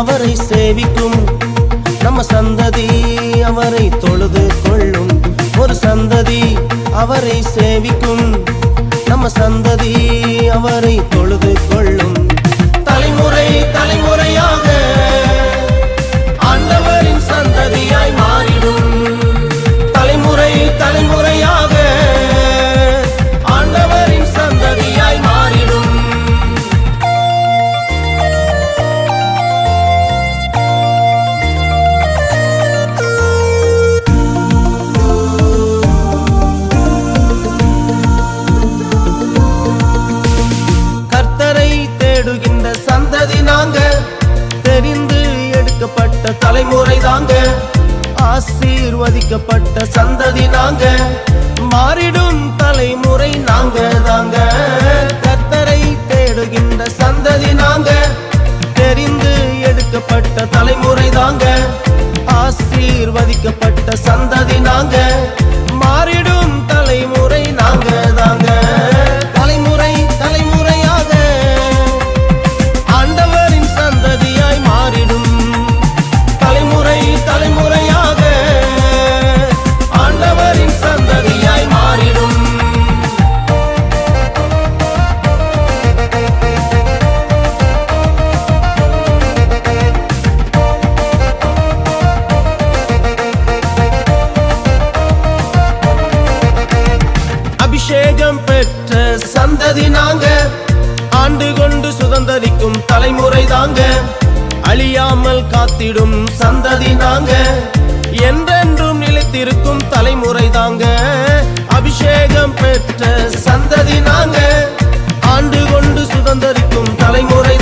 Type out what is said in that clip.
அவரை சேவிக்கும் நம்ம சந்ததி அவரை தொழுது கொள்ளும். ஒரு சந்ததி அவரை சேவிக்கும் நம்ம சந்ததி அவரை தொழுது கொள்ளும். தலைமுறை தலைமுறையாக ஆண்டவரின் சந்ததியாய் மாறிடும். தலைமுறை தலைமுறையாக ஆண்டவரின் சந்ததியாய் மாறிடும். கர்த்தரை தேடுகின்ற சந்ததி நாங்க, தெரிந்து எடுக்கப்பட்ட தலைமுறை தாங்க, ஆசீர்வதிக்கப்பட்ட சந்ததி நாங்க, மாறிடும் தலைமுறை நாங்க தாங்க. கர்த்தரை தேடுகின்ற சந்ததி நாங்க, தெரிந்து எடுக்கப்பட்ட தலைமுறை தாங்க, ஆசீர்வதிக்கப்பட்ட சந்ததி நாங்க, மாறிடும் தலைமுறை நாங்க தாங்க. தலைமுறை தலைமுறையாக ஆண்டவரின் சந்ததியாய் மாறிடும். தலைமுறை தலைமுறையாக ஆண்டவரின் சந்ததியாய் மாறிடும். அபிஷேகம் பெற்ற சந்ததி நாங்க, ஆண்டு கொண்டு சுதந்தரிக்கும் தலைமுறை தாங்க, அழியாமல் காத்திடும் சந்ததி நாங்க, என்றென்றும் நிலைத்திருக்கும் தலைமுறை தாங்க. அபிஷேகம் பெற்ற சந்ததி நாங்க, ஆண்டு கொண்டு சுதந்தரிக்கும் தலைமுறை